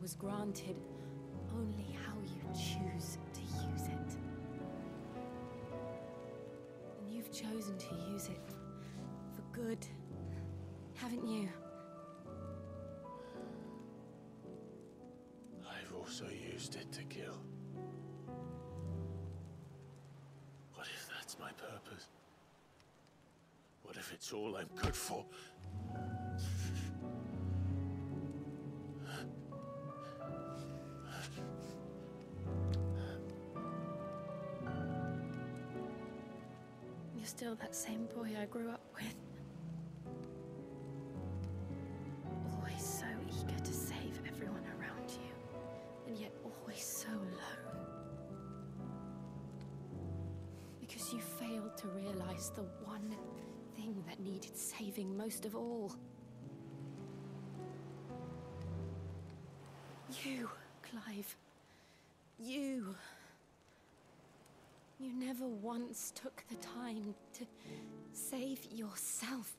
was granted only how you choose to use it. And you've chosen to use it for good, haven't you? I've also used it to kill. What if that's my purpose? What if it's all I'm good for? You're still that same boy I grew up with. Always so eager to save everyone around you, and yet always so alone. Because you failed to realize the one thing that needed saving most of all. You, Clive. You. You never once took the time to save yourself.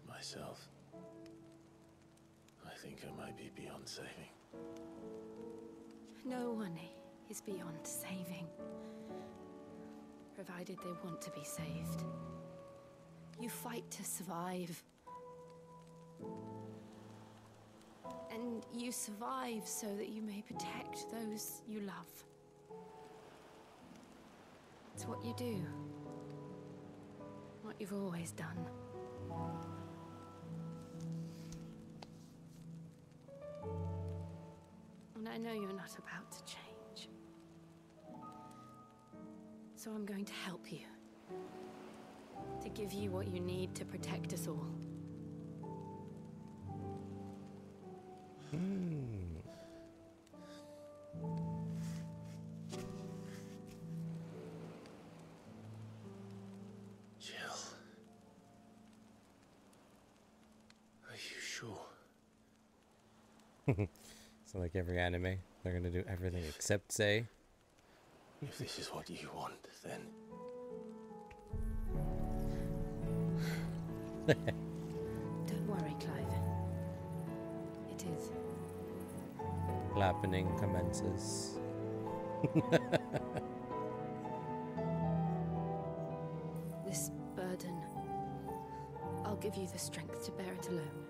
Myself? I think I might be beyond saving. No one is beyond saving, provided they want to be saved. You fight to survive. And you survive so that you may protect those you love. It's what you do. What you've always done. And I know you're not about to change. So I'm going to help you. To give you what you need to protect us all. Jill. Are you sure? So like every anime, they're gonna do everything except say. If this is what you want, then... Don't worry, Clive. It is. Happening commences. This burden, I'll give you the strength to bear it alone.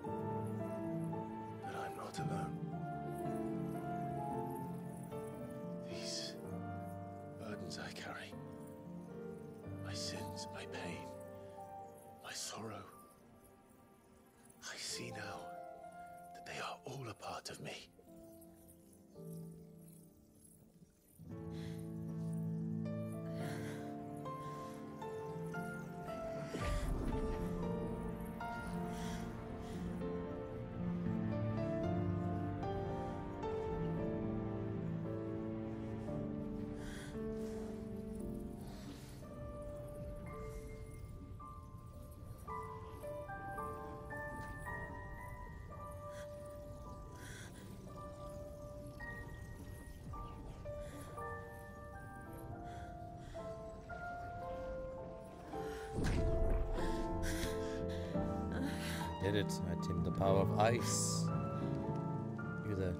But I'm not alone. These burdens I carry, my sins, my pain, my sorrow, I see now that they are all a part of me. Did it. I tamed the power of ice. Look at that.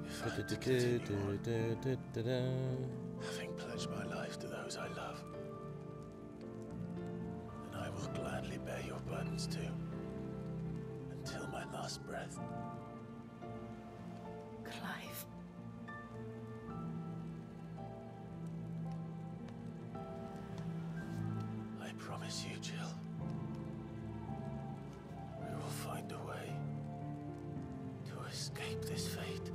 Having pledged my life to those I love, then I will gladly bear your burdens too, until my last breath. Clive. I promise you, Jill, we will find a way to escape this fate.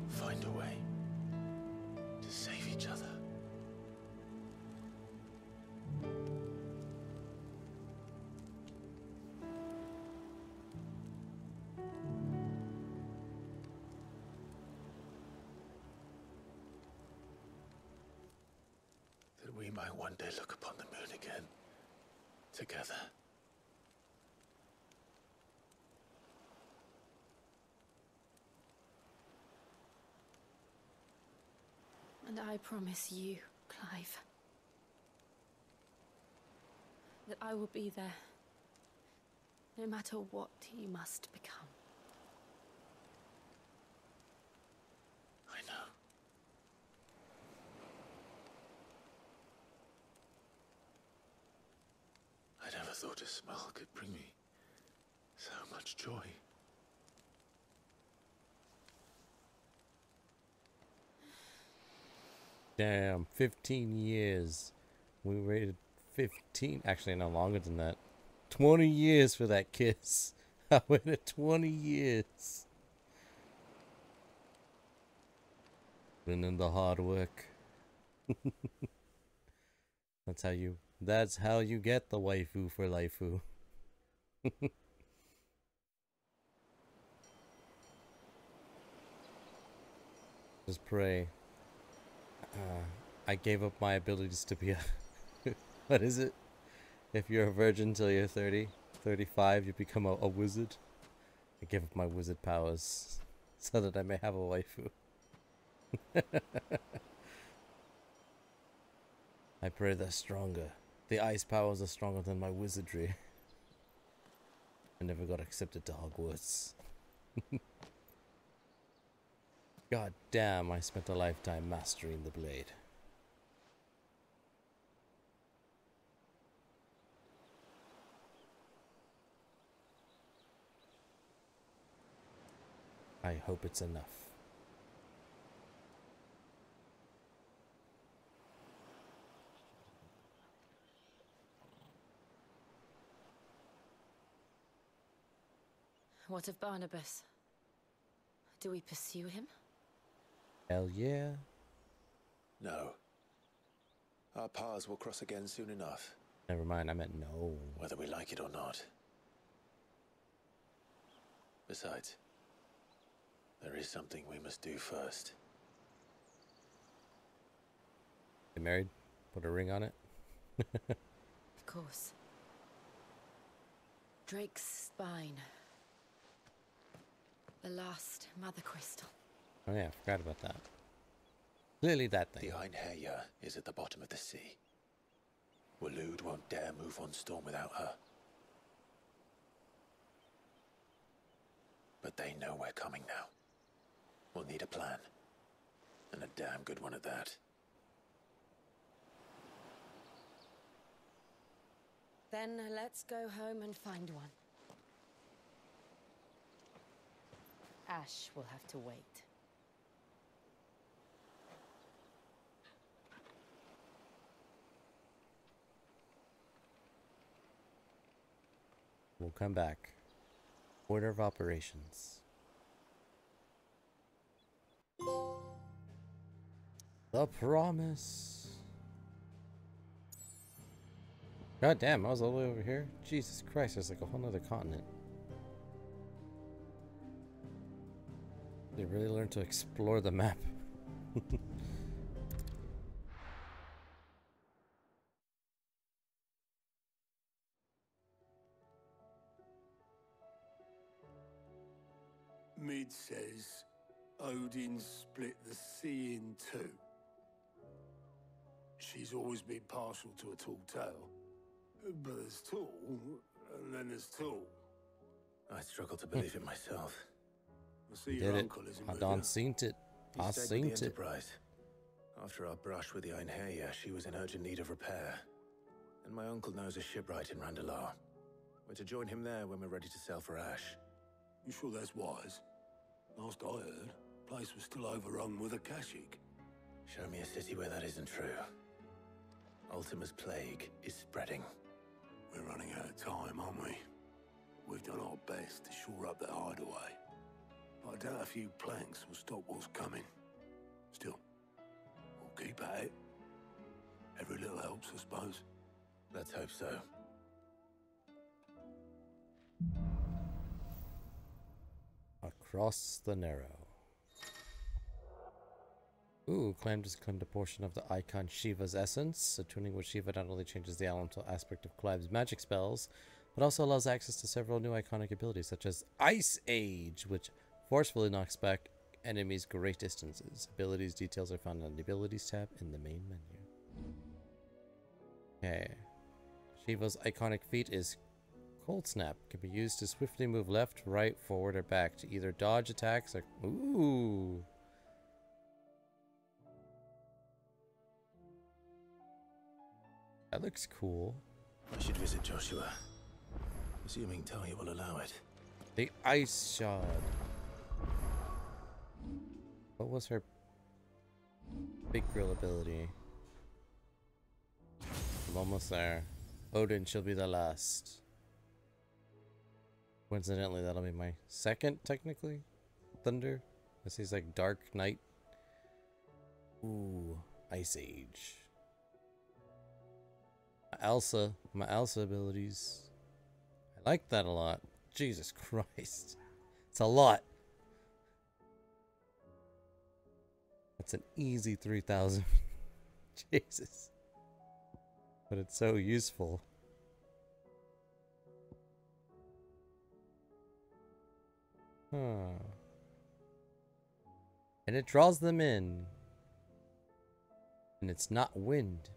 Find a way to save each other. That we might one day look upon the moon again, together. And I promise you, Clive. Clive. That I will be there, no matter what you must become. I know. I never thought a smile could bring me so much joy. Damn, 15 years. We waited 15, actually no longer than that. 20 years for that kiss. I waited 20 years. Been in the hard work. That's how you get the waifu for laifu. Just pray. I gave up my abilities to be a what is it? If you're a virgin till you're 30, 35, you become a wizard. I give up my wizard powers so that I may have a waifu. I pray they're stronger. The ice powers are stronger than my wizardry. I never got accepted to Hogwarts. God damn, I spent a lifetime mastering the blade. I hope it's enough. What of Barnabas? Do we pursue him? Hell yeah. No. Our paths will cross again soon enough. Never mind, I meant no. Whether we like it or not. Besides, there is something we must do first. Get married? Put a ring on it? Of course. Drake's spine. The last mother crystal. Oh yeah, I forgot about that. Clearly that thing. The Einherja is at the bottom of the sea. Waloed won't dare move on Storm without her. But they know we're coming now. We'll need a plan. And a damn good one at that. Then let's go home and find one. Ash will have to wait. We'll come back. Order of operations. The promise. God damn, I was all the way over here. Jesus Christ, there's like a whole nother continent. They really learned to explore the map. Mid says Odin split the sea in two. She's always been partial to a tall tale. But there's tall, and then there's tall. I struggle to believe it myself. I see Did your it. uncle isn't I with done you. seen it. He I stayed seen with the it. Enterprise. After our brush with the Einherja, she was in urgent need of repair. And my uncle knows a shipwright in Randalar. We're to join him there when we're ready to sail for Ash. You sure that's wise? Last I heard, the place was still overrun with Akashic. Show me a city where that isn't true. Ultima's plague is spreading. We're running out of time, aren't we? We've done our best to shore up that hideaway. But I doubt a few planks will stop what's coming. Still, we'll keep at it. Every little helps, I suppose. Let's hope so. Across the Narrow. Ooh, claimed a portion of the icon Shiva's essence. Attuning with Shiva not only changes the elemental aspect of Clive's magic spells, but also allows access to several new iconic abilities, such as Ice Age, which forcefully knocks back enemies great distances. Abilities details are found on the Abilities tab in the main menu. Okay. Shiva's iconic feat is Cold Snap. Can be used to swiftly move left, right, forward, or back to either dodge attacks or... Ooh! That looks cool. I should visit Joshua. Assuming Talia will allow it. The Ice Shard. What was her big grill ability? I'm almost there. Odin shall be the last. Coincidentally, that'll be my second, technically. Thunder. This is like Dark Knight. Ooh, Ice Age. My Elsa abilities. I like that a lot. Jesus Christ. It's a lot. That's an easy 3,000. Jesus. But it's so useful. Huh. And it draws them in. And it's not wind.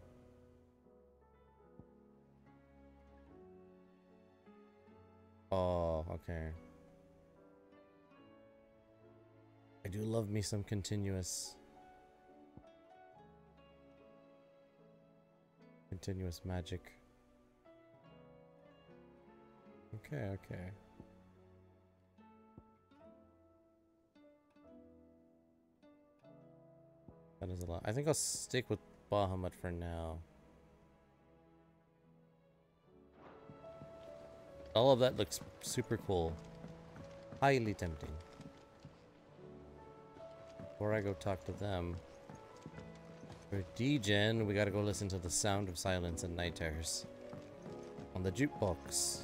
Oh, okay. I do love me some continuous magic. Okay, okay. That is a lot. I think I'll stick with Bahamut for now. All of that looks super cool. Highly tempting. Before I go talk to them, for D-Gen, we gotta go listen to the Sound of Silence and Night Terrors on the jukebox.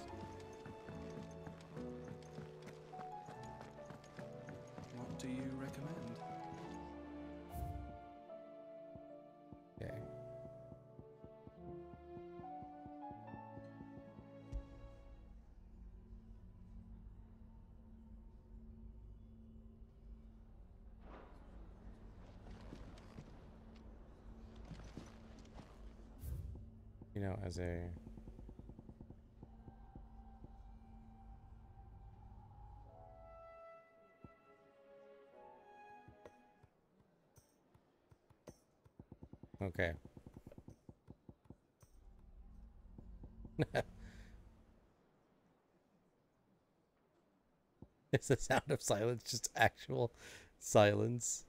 What do you recommend? Okay. You know, as a... Okay. Is the Sound of Silence just actual silence?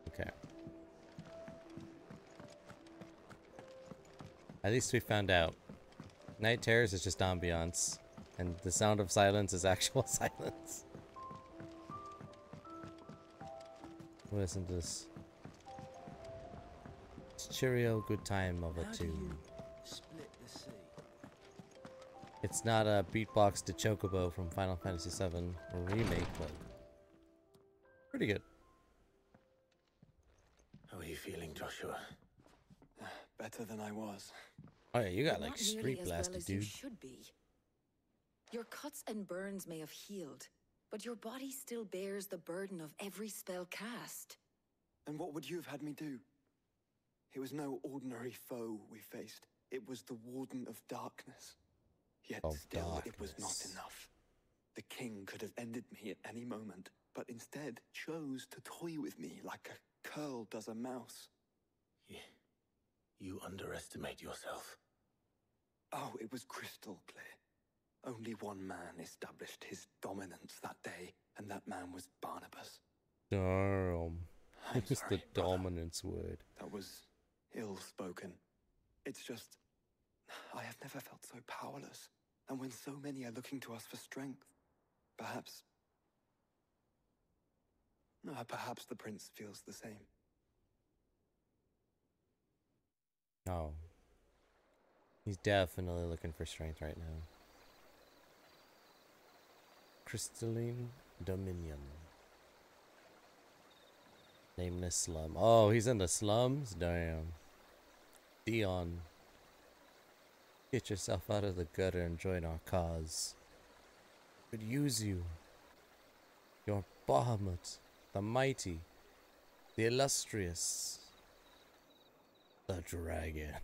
Okay. At least we found out. Night Terrors is just ambiance, and the Sound of Silence is actual silence. Listen to this. It's cheerio, good time of a tune. Split the sea. It's not a beatbox to Chocobo from Final Fantasy VII remake, but pretty good. How are you feeling, Joshua? Better than I was. Oh yeah, you got But like not nearly street as blasted, well as you dude. should be. Your cuts and burns may have healed, but your body still bears the burden of every spell cast. And what would you have had me do? It was no ordinary foe we faced. It was the Warden of Darkness. Yet still, it was not enough. The king could have ended me at any moment, but instead chose to toy with me like a curl does a mouse. You underestimate yourself. Oh, it was crystal clear. Only one man established his dominance that day, and that man was Barnabas. Damn. I'm It's sorry, the brother. dominance word. That was ill-spoken. It's just, I have never felt so powerless. And when so many are looking to us for strength, perhaps the prince feels the same. Oh. He's definitely looking for strength right now. Crystalline Dominion. Nameless slum. Oh, he's in the slums? Damn. Dion. Get yourself out of the gutter and join our cause. Could use you. Your Bahamut. the mighty, the illustrious, the dragon.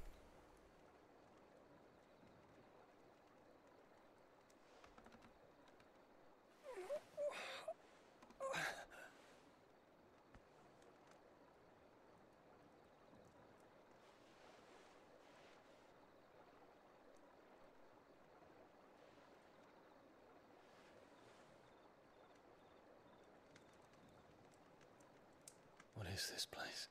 What is this place?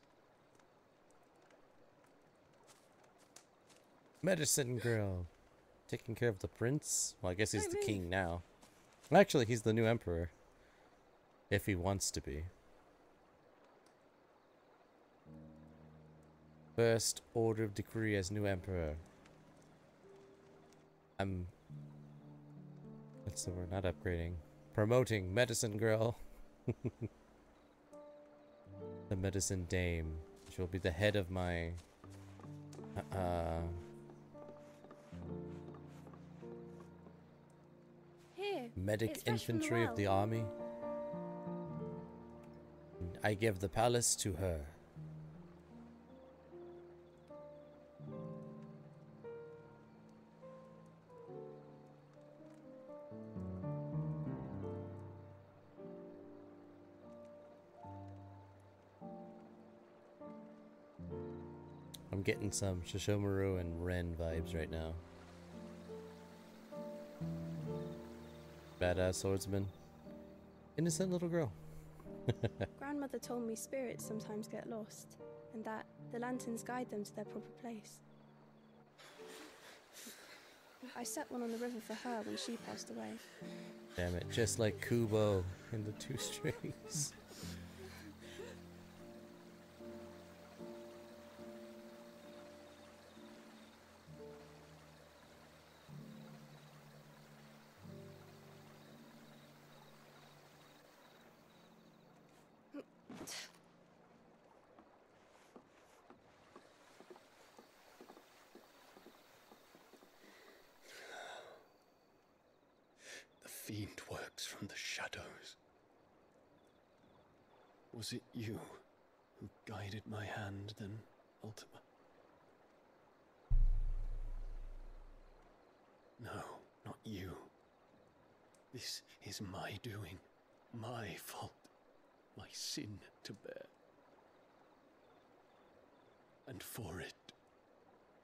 Medicine girl. Taking care of the prince? Well, I guess he's the king now. Actually, he's the new emperor. If he wants to be. First order of decree as new emperor. What's the word? Not upgrading. Promoting medicine girl. The medicine dame. She will be the head of my... Here, medic it's fresh from the infantry of well. the army. I give the palace to her. I'm getting some Shishomaru and Ren vibes right now. Badass swordsman. Innocent little girl. Grandmother told me spirits sometimes get lost, and that the lanterns guide them to their proper place. I set one on the river for her when she passed away. Damn it, just like Kubo in the Two Strings. The fiend works from the shadows. Was it you who guided my hand then, Ultima? No, not you. This is my doing, my fault, my sin to bear. And for it,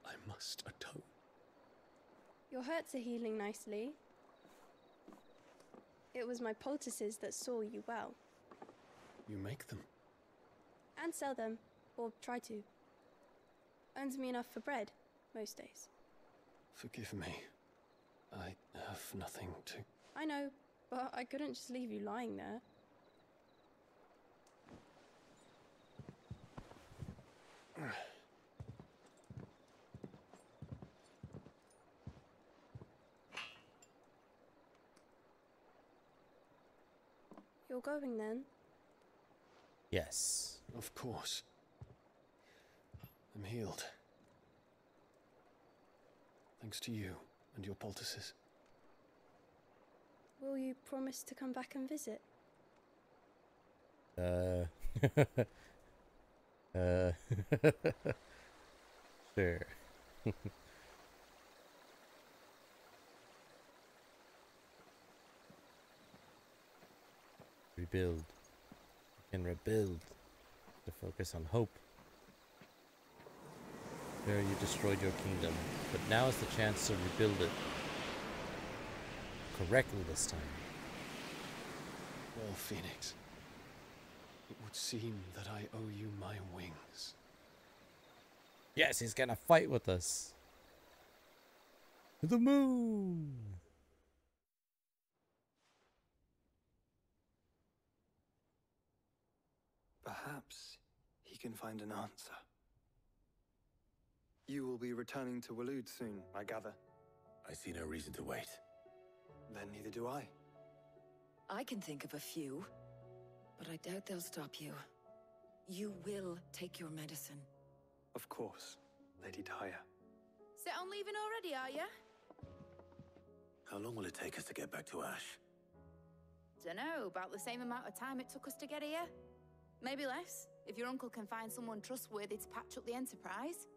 I must atone. Your hurts are healing nicely. It was my poultices that saw you well. You make them. And sell them, or try to. Earns me enough for bread, most days. Forgive me. I have nothing to... I know, but I couldn't just leave you lying there. You're going then? Yes. Of course. I'm healed. Thanks to you and your poultices. Will you promise to come back and visit? Sure. Rebuild. You can rebuild. To focus on hope. There you destroyed your kingdom, but now is the chance to rebuild it. Correctly this time. Well, Phoenix, it would seem that I owe you my wings. Yes, he's gonna fight with us. To the moon! Perhaps he can find an answer. You will be returning to Waloed soon, I gather. I see no reason to wait. Then neither do I. I can think of a few, but I doubt they'll stop you. You will take your medicine. Of course, Lady Daya. Set on leaving already, are ya? How long will it take us to get back to Ash? Dunno, about the same amount of time it took us to get here. Maybe less, if your uncle can find someone trustworthy to patch up the Enterprise.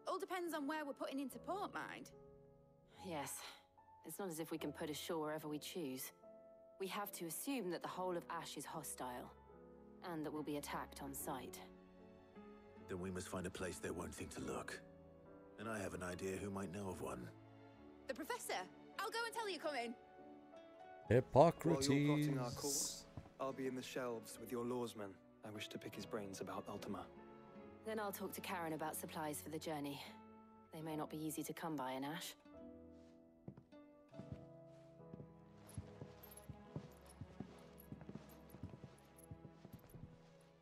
All depends on where we're putting into port, mind. Yes. It's not as if we can put ashore wherever we choose. We have to assume that the whole of Ash is hostile, and that we'll be attacked on sight. Then we must find a place they won't think to look. And I have an idea who might know of one. The Professor! I'll go and tell you come in. Hippocrates. While you're plotting our course, I'll be in the shelves with your lawsman. I wish to pick his brains about Ultima. Then I'll talk to Karen about supplies for the journey. They may not be easy to come by in Ash.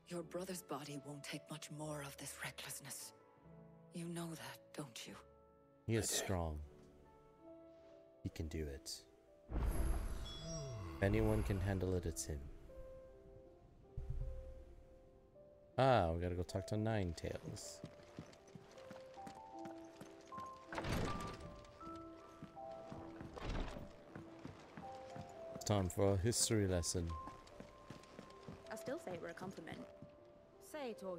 Your brother's body won't take much more of this recklessness. You know that, don't you? He is strong. He can do it. If anyone can handle it, it's him. Ah, we gotta go talk to Ninetails. It's time for a history lesson. I still say it were a compliment. Say it all.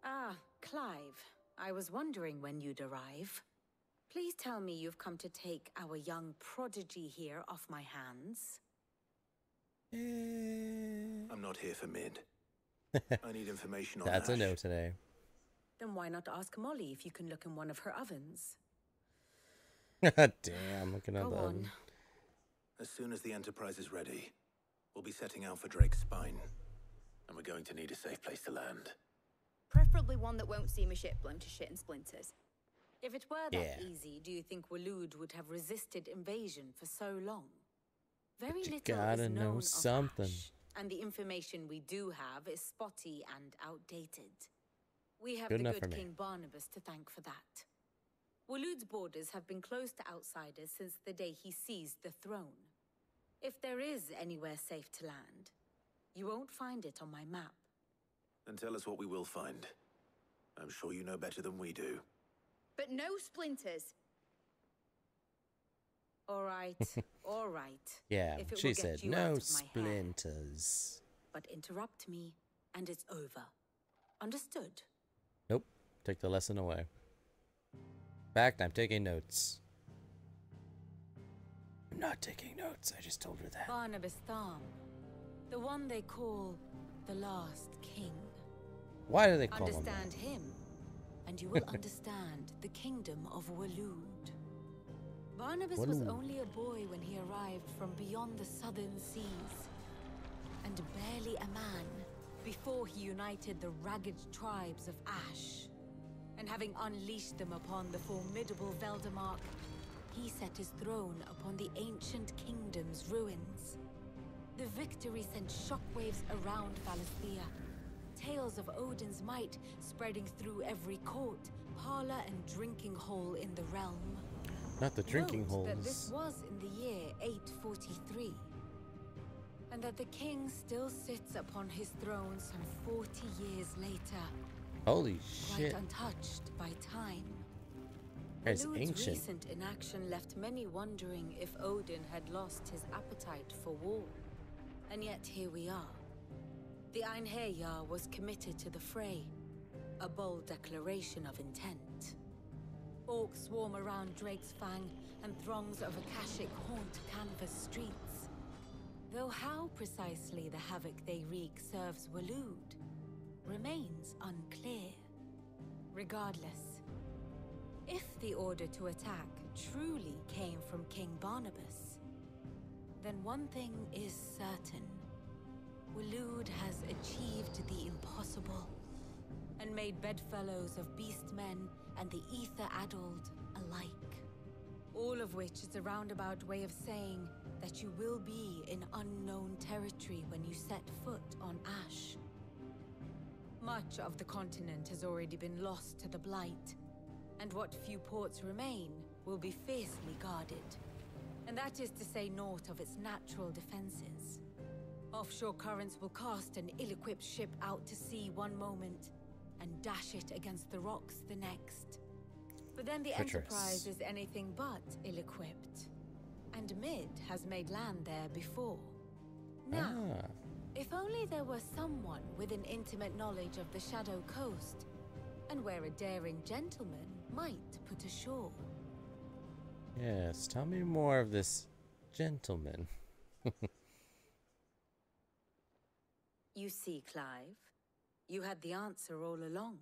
Ah, Clive. I was wondering when you'd arrive. Please tell me you've come to take our young prodigy here off my hands. I'm not here for mid. I need information on That's Ash. a no today. Then why not ask Molly if you can look in one of her ovens? Damn, looking at Go that. on. As soon as the Enterprise is ready, we'll be setting out for Drake's Spine. And we're going to need a safe place to land. Preferably one that won't see my ship blown to shit and splinters. If it were that Yeah. easy, do you think Waloed would have resisted invasion for so long? Very You little gotta is know known of something. Ash, and the information we do have is spotty and outdated. We have Good the enough for good me. King Barnabas to thank for that. Waloed's borders have been closed to outsiders since the day he seized the throne. If there is anywhere safe to land, you won't find it on my map. Then tell us what we will find. I'm sure you know better than we do. But no splinters. All right, all right. Yeah, If it she will get said you no out of my hair. splinters. But interrupt me, and it's over. Understood? Nope. Take the lesson away. In fact, I'm taking notes. I'm not taking notes. I just told her that. Barnabas Tham, the one they call the last king. Why do they call him Understand that? him, and you will understand the kingdom of Waloed. Barnabas was Waloed. only a boy when he arrived from beyond the southern seas, and barely a man before he united the ragged tribes of Ash. And having unleashed them upon the formidable Veldamark, he set his throne upon the ancient kingdom's ruins. The victory sent shockwaves around Valisthea, tales of Odin's might spreading through every court, parlor, and drinking hole in the realm. Not the drinking Note that this holes. was in the year 843, and that the king still sits upon his throne some 40 years later, Holy quite shit. untouched by time. It's Waloed's ancient. recent inaction left many wondering if Odin had lost his appetite for war. And yet here we are. The Einherjar was committed to the fray, a bold declaration of intent. Orcs swarm around Drake's Fang, and throngs of Akashic haunt canvas streets. Though how precisely the havoc they wreak serves Waloed remains unclear. Regardless, if the order to attack truly came from King Barnabas, then one thing is certain. Waloed has achieved the impossible, and made bedfellows of beastmen and the ether-addled alike. All of which is a roundabout way of saying that you will be in unknown territory when you set foot on Ash. Much of the continent has already been lost to the Blight, and what few ports remain will be fiercely guarded. And that is to say naught of its natural defenses. Offshore currents will cast an ill-equipped ship out to sea one moment, and dash it against the rocks the next. But then the Treacherous. Enterprise is anything but ill-equipped. And Mid has made land there before. Now, if only there were someone with an intimate knowledge of the Shadow Coast, and where a daring gentleman might put ashore. Yes, tell me more of this gentleman. You see, Clive, you had the answer all along.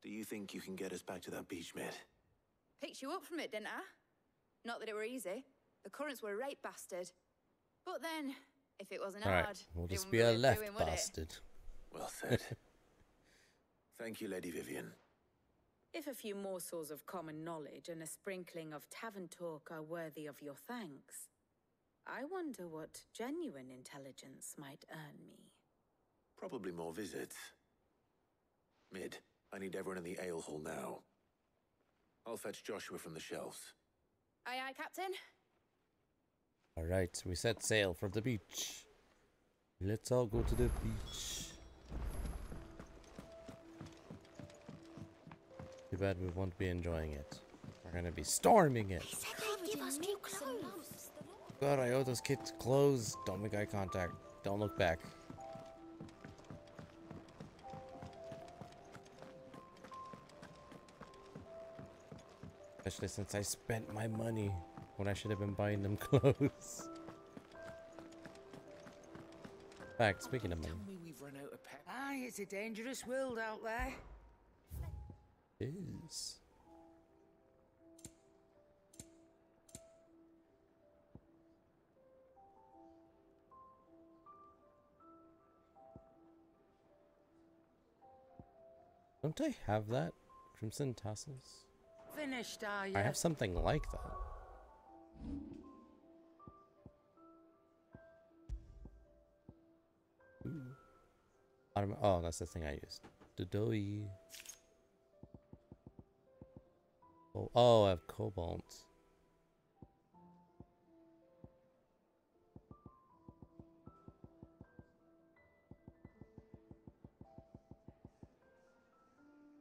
Do you think you can get us back to that beach, mate? Picked you up from it, didn't I? Not that it were easy. The currents were a right bastard. But then, if it wasn't hard, Alright, we'll it just wouldn't be a worth left doing, would it? bastard. Well said. Thank you, Lady Vivian. If a few morsels of common knowledge and a sprinkling of tavern talk are worthy of your thanks, I wonder what genuine intelligence might earn me. Probably more visits. Mid, I need everyone in the ale hall now. I'll fetch Joshua from the shelves. Aye, aye, Captain. Alright, we set sail for the beach. Let's all go to the beach. Too bad we won't be enjoying it. We're gonna be storming it. Give us new clothes. God, I owe those kids clothes. Don't make eye contact. Don't look back. Especially since I spent my money when I should have been buying them clothes. In fact, speaking of money. Tell me we've run out of pep. Aye, it's a dangerous world out there. It is. Don't I have that? Crimson Tassels? Finished, are you? I have something like that. Ooh. Oh, that's the thing I used. Dodoi. Oh, I have cobalt.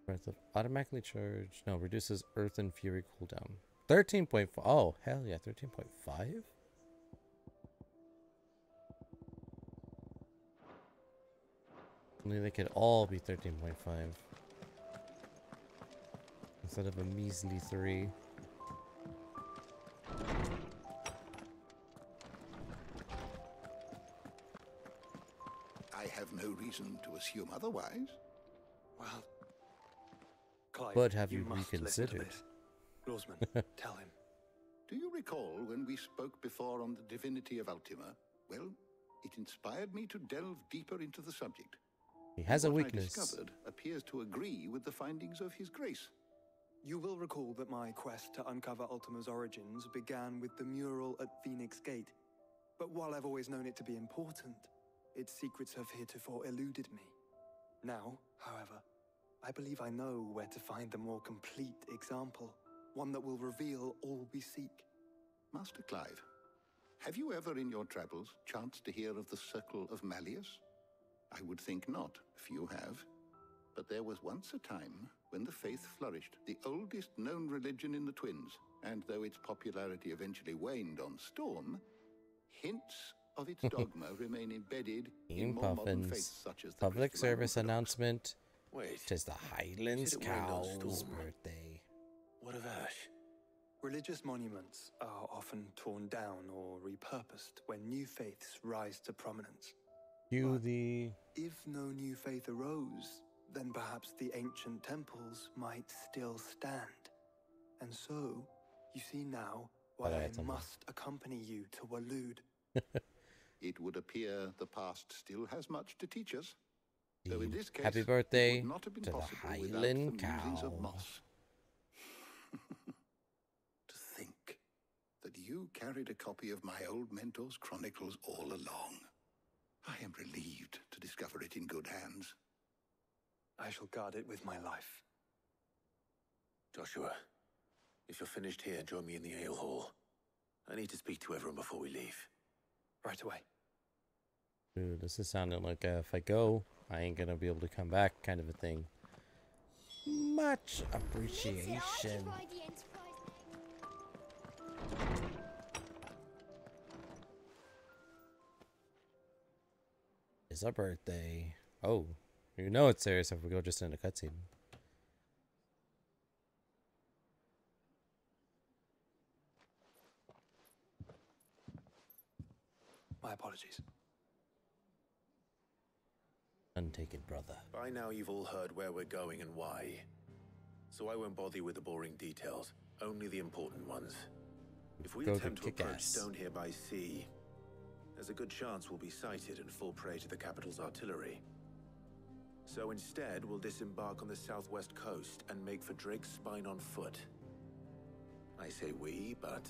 Breath of automatically charged. No, reduces Earth and Fury cooldown. 13.5. Oh, hell yeah, 13.5? Only they could all be 13.5. Instead of a measly 3. I have no reason to assume otherwise. Well, Clive, But have you must listen to reconsidered? this. Lawsman, tell him. Do you recall when we spoke before on the divinity of Ultima? Well, it inspired me to delve deeper into the subject. He has a What weakness. I discovered appears to agree with the findings of his grace. You will recall that my quest to uncover Ultima's origins began with the mural at Phoenix Gate. But while I've always known it to be important, its secrets have heretofore eluded me. Now, however, I believe I know where to find the more complete example, one that will reveal all we seek. Master Clive, have you ever in your travels chanced to hear of the Circle of Malleus? I would think not, if you have. But there was once a time when the faith flourished, the oldest known religion in the Twins, and though its popularity eventually waned on Storm, hints of its dogma remain embedded in more modern faiths such as the Public Christian service Orthodox. announcement. Wait, Tis the Highlands Did it wind on Cow's Storm? birthday. what of Ash? Religious monuments are often torn down or repurposed when new faiths rise to prominence. Cue But the... if no new faith arose, then perhaps the ancient temples might still stand. And so, you see now why Alright, I something. must accompany you to Walud. It would appear the past still has much to teach us. Though in Indeed. this case, Happy it birthday would not have been to the possible without Highland the musings Cow. of Moss. To think that you carried a copy of my old mentor's chronicles all along. I am relieved to discover it in good hands. I shall guard it with my life. Joshua, if you're finished here, join me in the ale hall. I need to speak to everyone before we leave. Right away. Ooh, this is sounding like if I go, I ain't gonna be able to come back kind of a thing. Much appreciation. It's our birthday. Oh, you know it's serious if we go just in a cutscene. My apologies. Untaken brother. By now you've all heard where we're going and why. So I won't bother you with the boring details, only the important ones. If we attempt to approach Stonehere by sea, there's a good chance we'll be sighted and fall prey to the capital's artillery. So instead, we'll disembark on the southwest coast and make for Drake's Spine on foot. I say we, but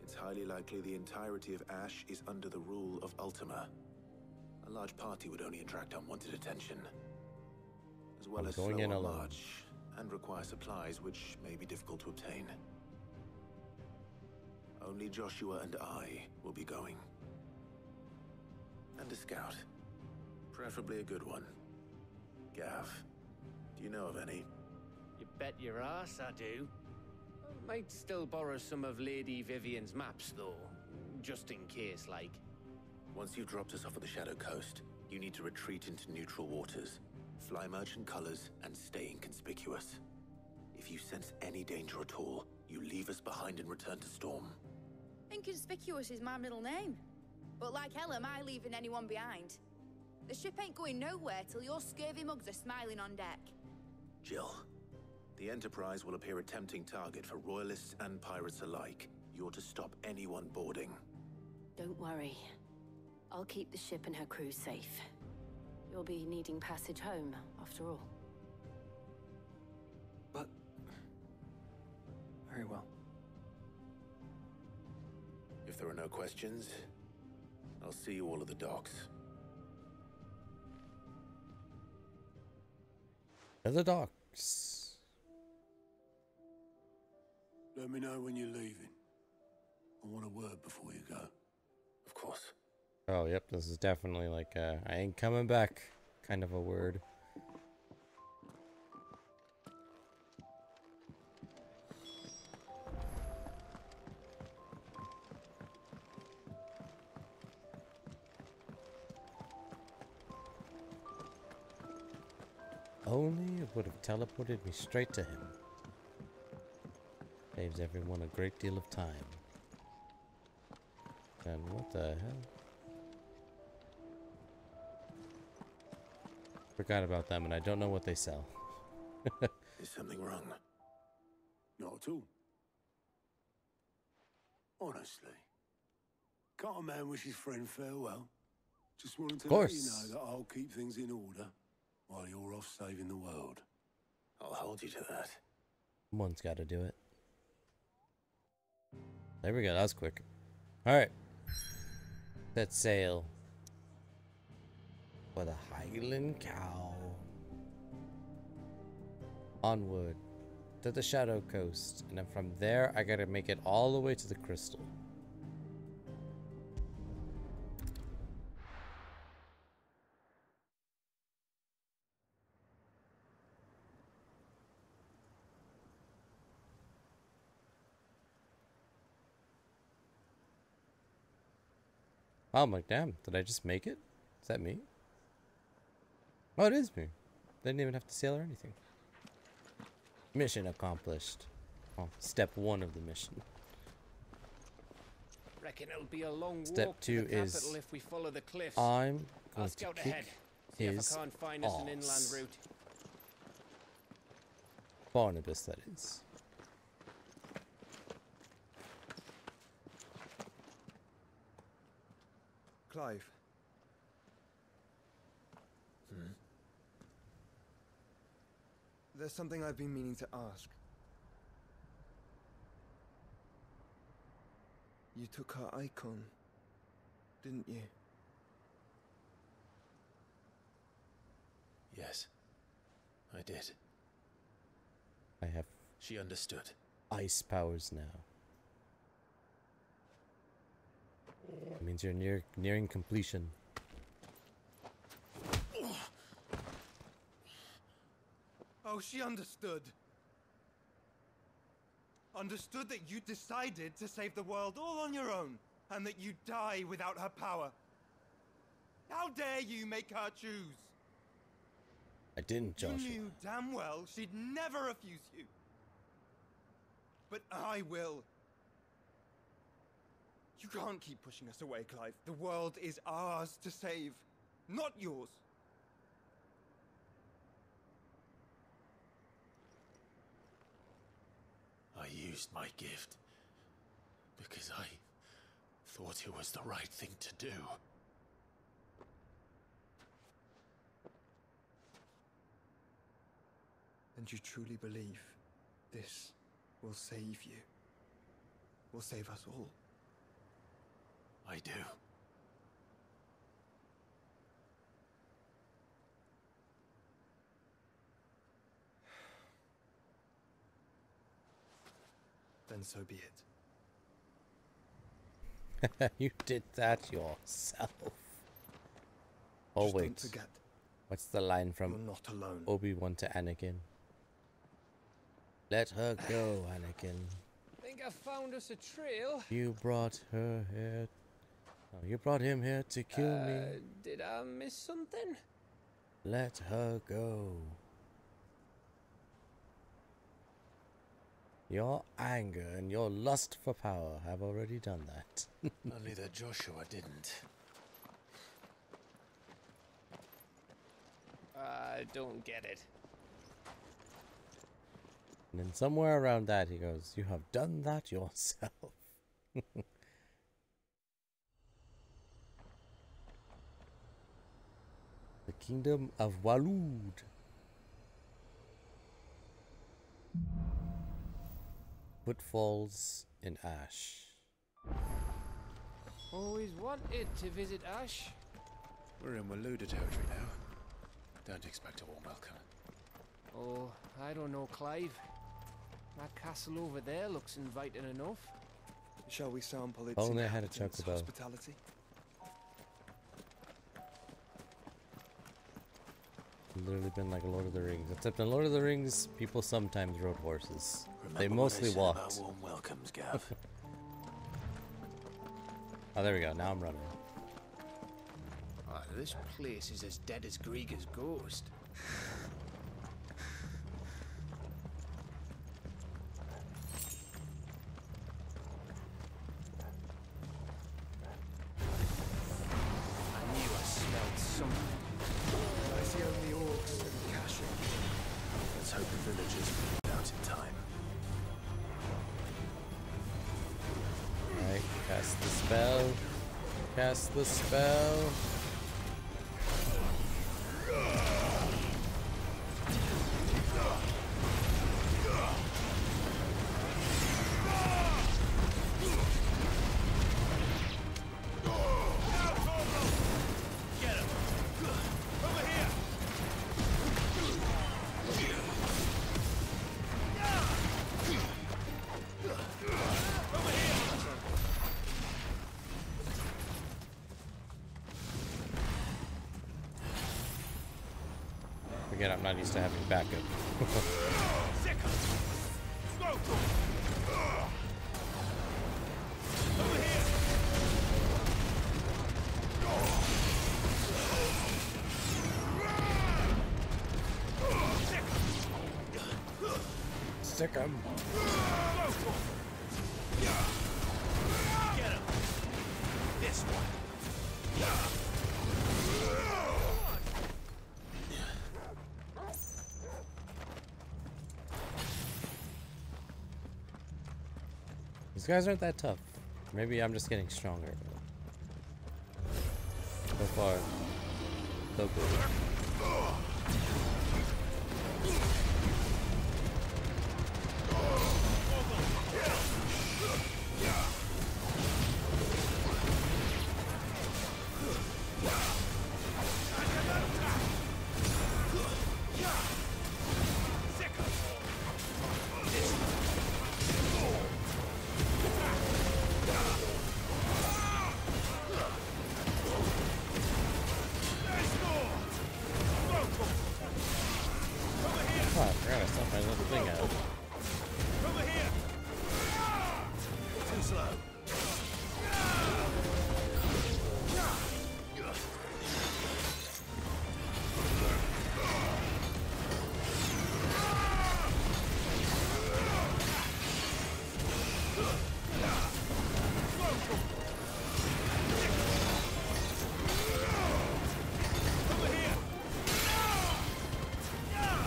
it's highly likely the entirety of Ash is under the rule of Ultima. A large party would only attract unwanted attention, as well as slow on march and require supplies which may be difficult to obtain. Only Joshua and I will be going. And a scout. Preferably a good one. Gav, do you know of any? You bet your ass I do. Might still borrow some of Lady Vivian's maps, though. Just in case, like. Once you've dropped us off at the Shadow Coast, you need to retreat into neutral waters. Fly merchant colors and stay inconspicuous. If you sense any danger at all, you leave us behind and return to Storm. Inconspicuous is my middle name. But like hell am I leaving anyone behind. The ship ain't going nowhere till your scurvy mugs are smiling on deck. Jill, the Enterprise will appear a tempting target for royalists and pirates alike. You're to stop anyone boarding. Don't worry. I'll keep the ship and her crew safe. You'll be needing passage home, after all. But... very well. If there are no questions, I'll see you all at the docks. At the docks. Let me know when you're leaving. I want a word before you go. Of course. Oh, yep, this is definitely like a I ain't coming back kind of a word. Only it would have teleported me straight to him. Saves everyone a great deal of time. And what the hell? Forgot about them, and I don't know what they sell. Is something wrong? Not at all. Honestly. Can't a man wish his friend farewell? Just wanted to let you know that I'll keep things in order while you're off saving the world. I'll hold you to that. Someone's got to do it. There we go. That was quick. All right. Set sail for the Highland Cow. Onward to the Shadow Coast, and then from there I gotta make it all the way to the Crystal. Oh, I'm like, damn, did I just make it? Is that me? Oh, it is me. Didn't even have to sail or anything. Mission accomplished. Oh, step 1 of the mission. Reckon it'll be a long Step walk 2 to the is capital if we follow the cliffs. I'm going I'll to scout kick ahead. See if his I can't find us an inland arse. route. Barnabas, that is. Clive. There's something I've been meaning to ask. You took her icon, didn't you? Yes, I did. I have She understood. ice powers now. That means you're nearing completion. Oh, she understood. Understood that you decided to save the world all on your own, and that you'd die without her power. How dare you make her choose? I didn't, Joshua. You knew damn well she'd never refuse you. But I will. You can't keep pushing us away, Clive. The world is ours to save, not yours. I used my gift because I thought it was the right thing to do. And you truly believe this will save you? Will save us all? I do. Then so be it. You did that yourself. Oh, Just wait. don't forget, What's the line from you're not alone. Obi-Wan to Anakin? Let her go, Anakin. Think I found us a trail? You brought her here. Oh, you brought him here to kill me. Did I miss something? Let her go. Your anger and your lust for power have already done that. Only that Joshua didn't. I don't get it. And then somewhere around that he goes, you have done that yourself. The Kingdom of Walud. Footfalls in Ash. Always wanted to visit Ash. We're in Waluda territory now. Don't expect a warm welcome. Oh, I don't know, Clive. That castle over there looks inviting enough. Shall we sample its Only I had a inhabitants' chocobo. hospitality? Literally been like a Lord of the Rings. Except in Lord of the Rings, people sometimes rode horses. Remember They what mostly said walked. about warm welcomes, Gav. Oh, there we go. Now I'm running. This place is as dead as Grieger's ghost. I knew I smelled something. I see only orcs and caching. Let's hope the villagers figure it out in time. Alright, cast the spell. Cast the spell. Again, I'm not used to having backup. Stick 'em. Get him! This one. These guys aren't that tough. Maybe I'm just getting stronger. So far, so good. Oh, I forgot I stuck my little thing out.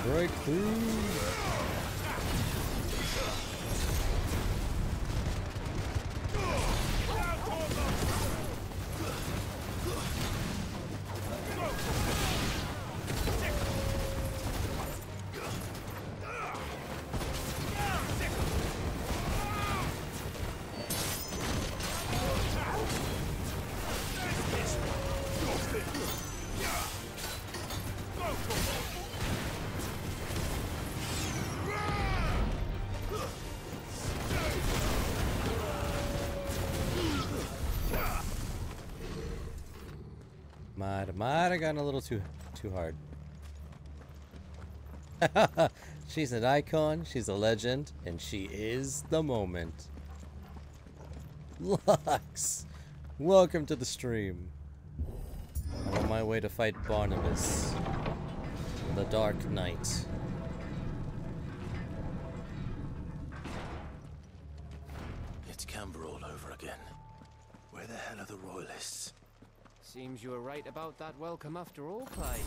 Breakthrough! Might have gone a little too hard. She's an icon, she's a legend, and she is the moment. Lux! Welcome to the stream. I'm on my way to fight Barnabas, the Dark Knight. It's Camber all over again. Where the hell are the royalists? Seems you were right about that welcome after all, Clyde.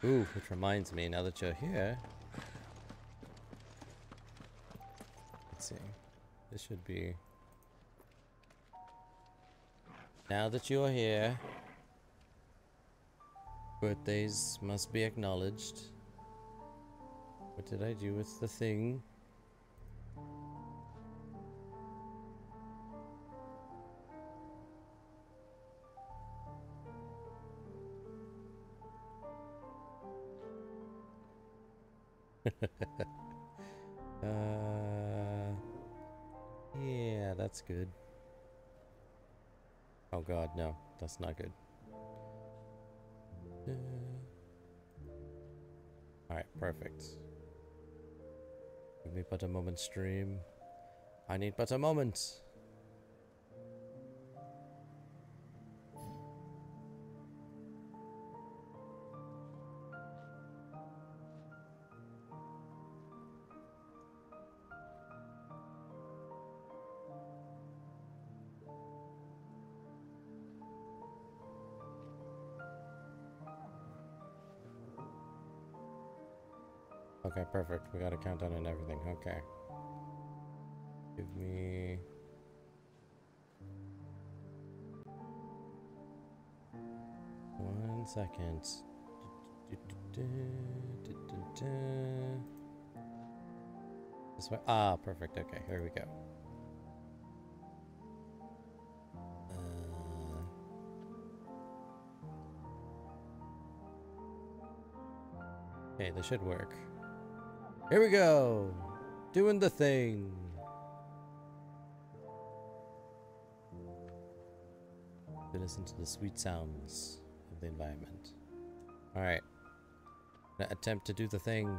Ooh, which reminds me, now that you're here... Let's see. This should be... Now that you're here... Birthdays must be acknowledged. What did I do with the thing? Yeah, that's good. Oh god, no, that's not good. Alright, perfect. Give me but a moment, stream. I need but a moment. Okay, perfect. We got a countdown and everything. Okay. Give me... One second. This way. Ah, perfect. Okay, here we go. Okay, this should work. Here we go! Doing the thing! To listen to the sweet sounds of the environment. Alright. Gonna attempt to do the thing.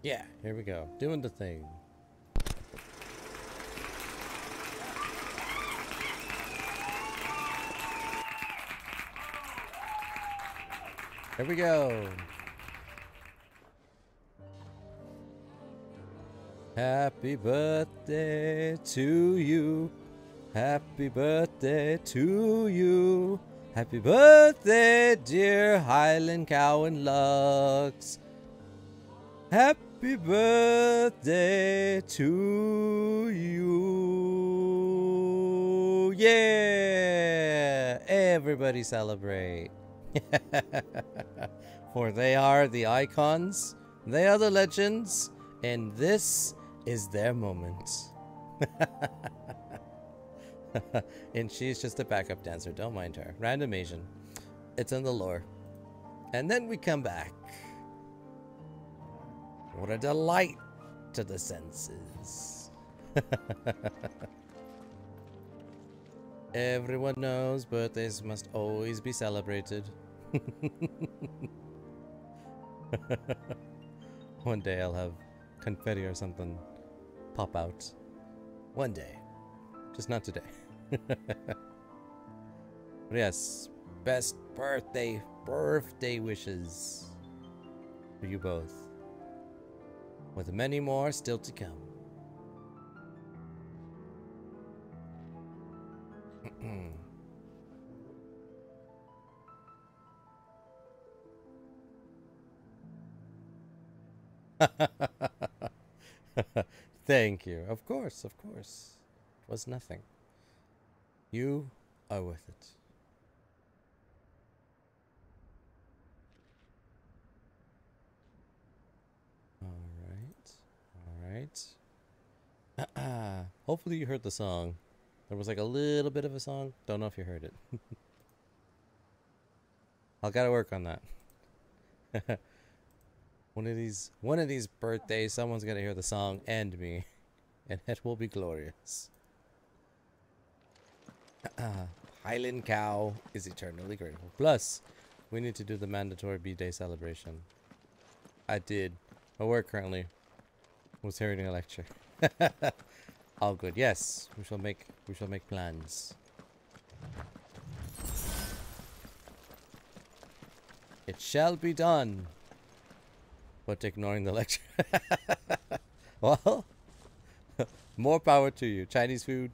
Yeah, here we go. Doing the thing. Here we go. Happy birthday to you. Happy birthday to you. Happy birthday, dear Highland Cow and Lux. Happy birthday to you. Yeah! Everybody celebrate. For they are the icons, they are the legends, and this is their moment. And she's just a backup dancer, don't mind her. Random Asian. It's in the lore. And then we come back. What a delight to the senses. Everyone knows birthdays must always be celebrated. One day I'll have confetti or something pop out. One day. Just not today. But yes, best birthday wishes for you both. With many more still to come. Thank you. Of course, of course. It was nothing. You are worth it. Alright. Hopefully you heard the song. There was like a little bit of a song. Don't know if you heard it. I'll gotta work on that. One of these birthdays, someone's gonna hear the song and me, and it will be glorious. Highland Cow is eternally grateful. Plus, we need to do the mandatory B-Day celebration. I did. My work currently was hearing a lecture. All good. Yes, we shall make plans. It shall be done. But ignoring the lecture. Well, more power to you. Chinese food.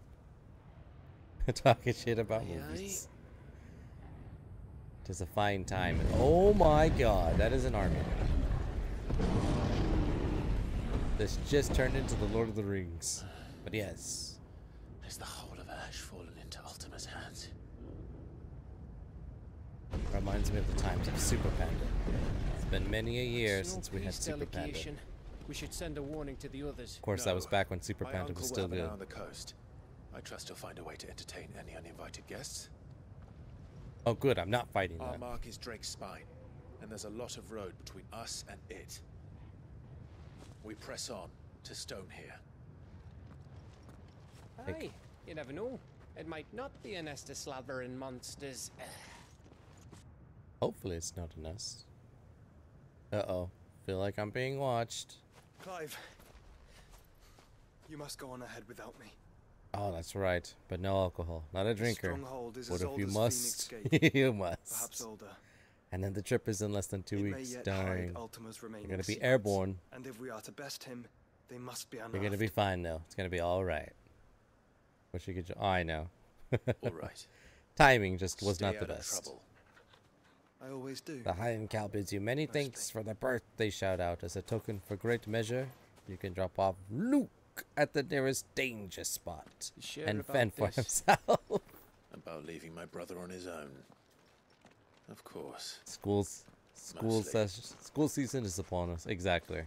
Talking shit about movies. It is a fine time. Oh my god, that is an army. This just turned into the Lord of the Rings. But yes. Is the whole of Ash fallen into Ultima's hands? Reminds me of the times of Super Panda. It's been many a year since we had Super Panda. We should send a warning to the others. Of course, that was back when Super Panda was still good. On the coast. I trust he'll find a way to entertain any uninvited guests. Oh, good. I'm not fighting that. Our mark is Drake's spine, and there's a lot of road between us and it. We press on to Stonehere. Hey, you never know. It might not be a nest of slathering monsters. Hopefully it's not a nest. Uh-oh. Feel like I'm being watched. Clive, you must go on ahead without me. Oh, that's right. But no alcohol. Not a drinker. What if you must? You must. Perhaps older. And then the trip is in less than 2 weeks. Darn. You're gonna be airborne. And if we are to best him, they must be unearthed. You're gonna be fine though. It's gonna be alright. Wish you could. Oh, I know. Alright. Timing just was not the best. I always do. The Highland Cow bids you many thanks for the birthday shout out. As a token for great measure, you can drop off Luke at the nearest danger spot and fend for himself. About leaving my brother on his own. Of course. School season is upon us. Exactly.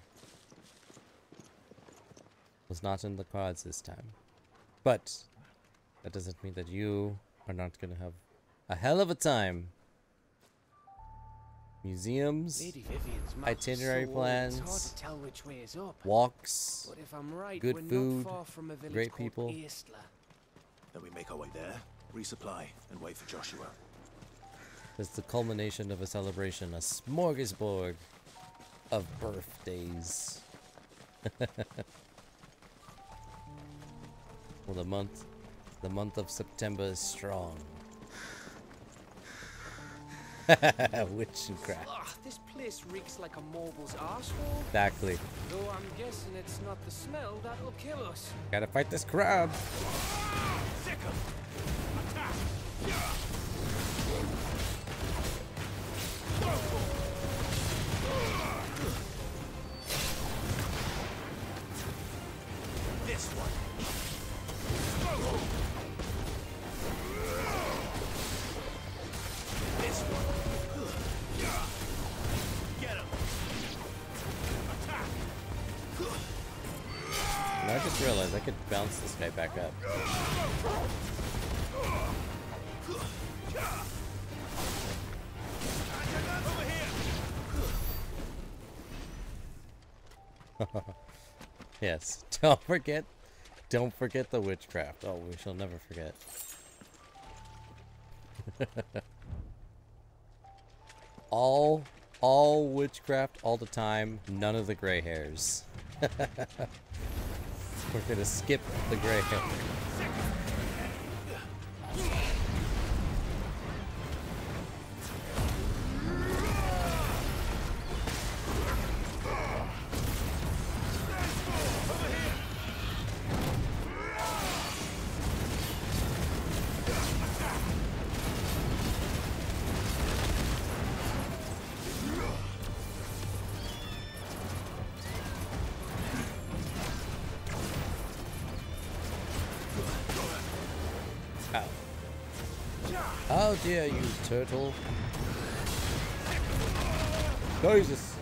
Was not in the cards this time. But that doesn't mean that you are not going to have a hell of a time. Museums, itinerary plans, hard to tell which way is up. Walks, but if I'm right, good food, not far from a great people. Then we make our way there, resupply, and wait for Joshua. It's the culmination of a celebration, a smorgasbord of birthdays. Well, the month of September is strong. Witchcraft. This place reeks like a mobile's arsehole. Exactly. Though I'm guessing it's not the smell that'll kill us. Gotta fight this crab. Sick 'em. Attack. This one. This one. Get him. Attack. And I just realized I could bounce this guy back up. Yes, don't forget the witchcraft. Oh, we shall never forget. all witchcraft all the time, none of the gray hairs. We're gonna skip the gray hair. Ow. How dare you, turtle? Jesus.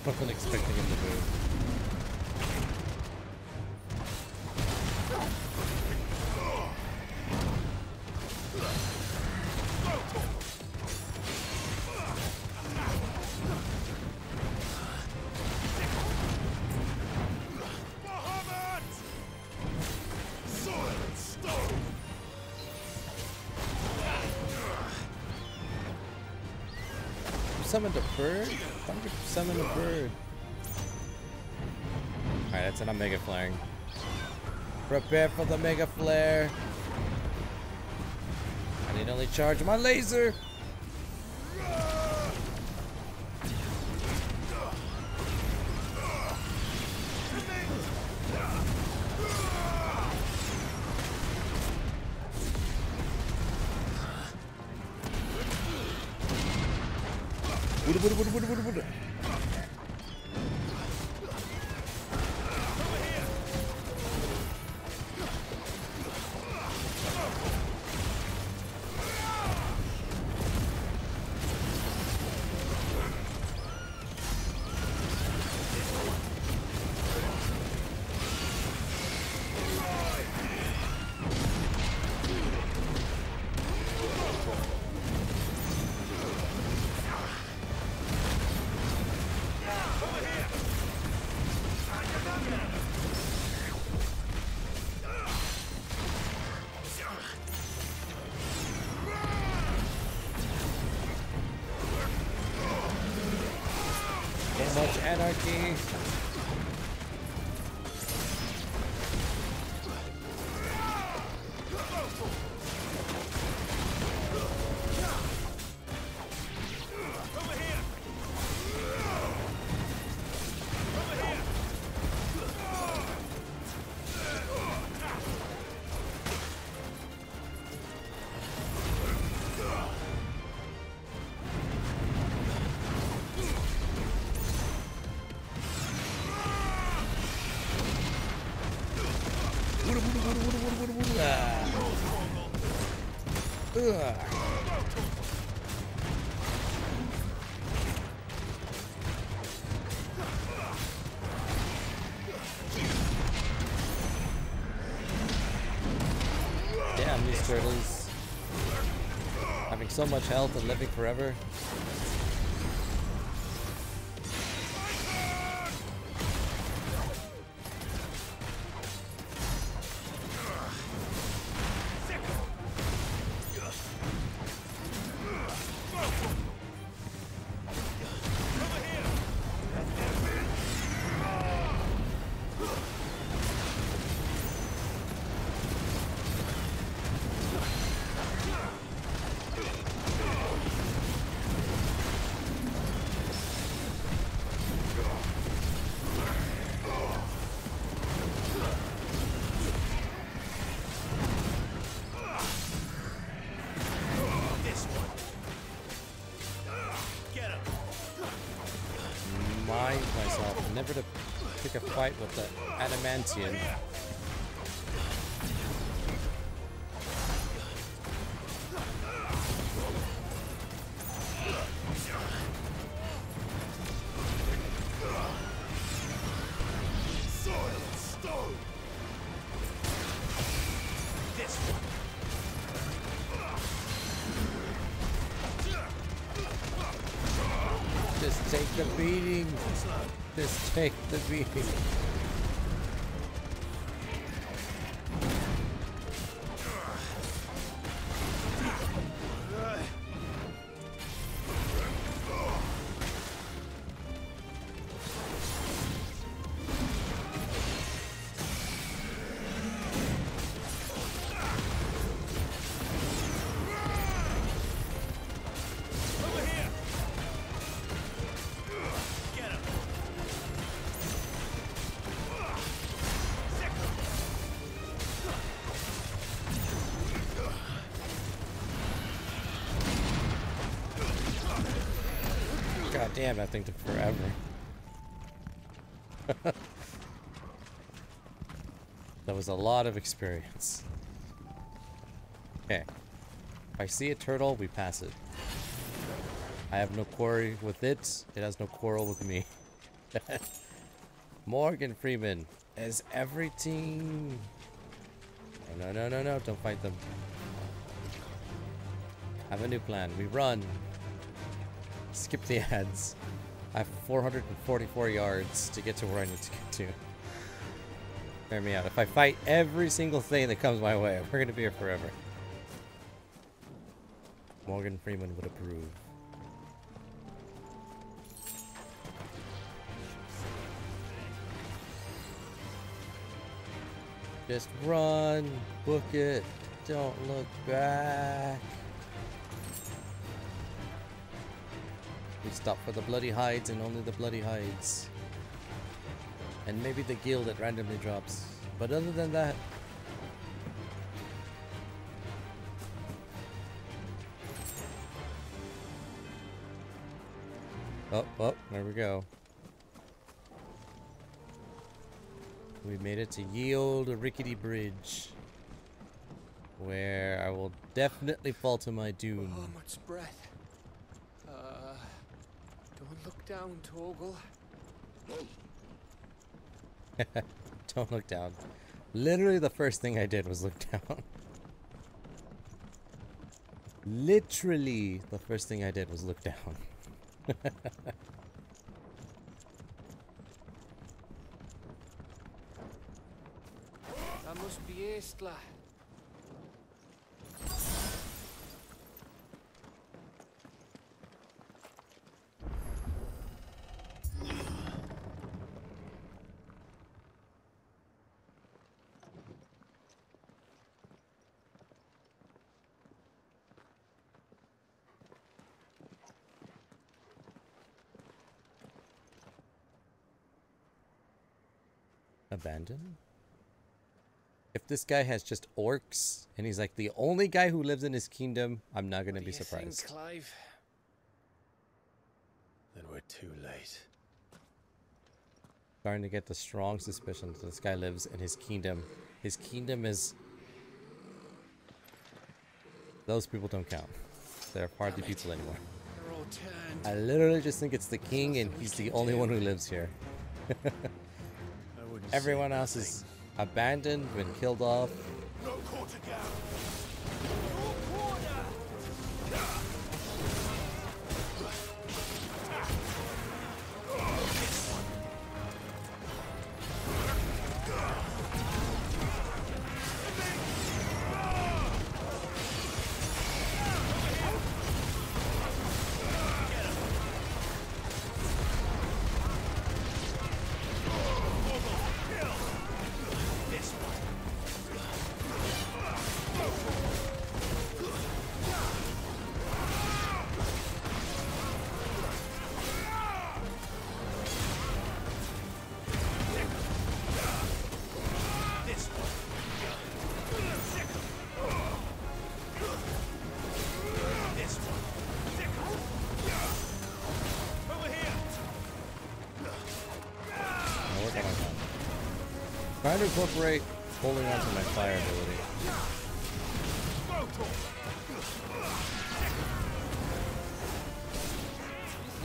Wasn't expecting him to move. Summoned a bird? Why did you summon a bird? Alright, that's an Omega Flaring. Prepare for the Mega Flare. I need only charge my laser. So much anarchy. Damn, these turtles. Having so much health and living forever. Never to pick a fight with the Adamantian. Just take the beating. Just take the beating. God damn, that thing took forever. That was a lot of experience. Okay. If I see a turtle, we pass it. I have no quarrel with it. It has no quarrel with me. Morgan Freeman is everything. No, no, no, no, don't fight them. I have a new plan. We run. Skip the ads. I have 444 yards to get to where I need to get to. Hear me out. If I fight every single thing that comes my way, we're gonna be here forever. Morgan Freeman would approve. Just run, book it, don't look back. We stop for the bloody hides and only the bloody hides. And maybe the guild that randomly drops. But other than that... Oh, there we go. We made it to ye old rickety bridge. Where I will definitely fall to my doom. Oh, much breath. Don't look down, Torgal. Don't look down. Literally the first thing I did was look down. Literally the first thing I did was look down. That must be Estla. Abandoned? If this guy has just orcs and he's like the only guy who lives in his kingdom, I'm not gonna be surprised. Think, Clive? Then we're too late. Starting to get the strong suspicion that this guy lives in his kingdom. His kingdom is... Those people don't count. They're hardly people anymore. They're all turned. I literally just think it's the king and he's the only one who lives here. Everyone else is abandoned, been killed off. No quarter down. Trying to incorporate holding on to my fire ability.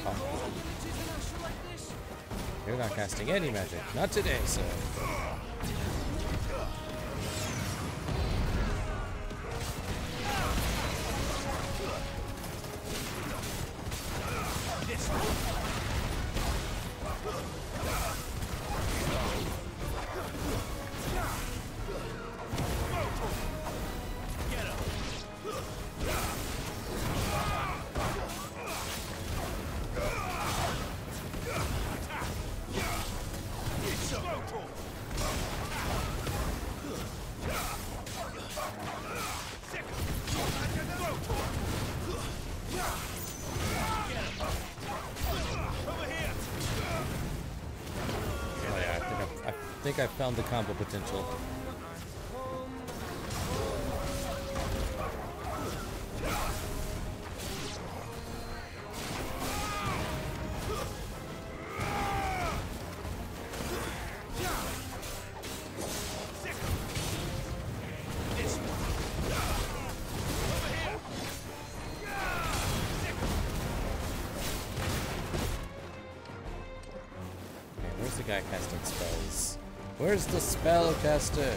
Oh. You're not casting any magic. Not today, sir. think I found the combo potential. Where's the guy casting spells? Where's the spellcaster?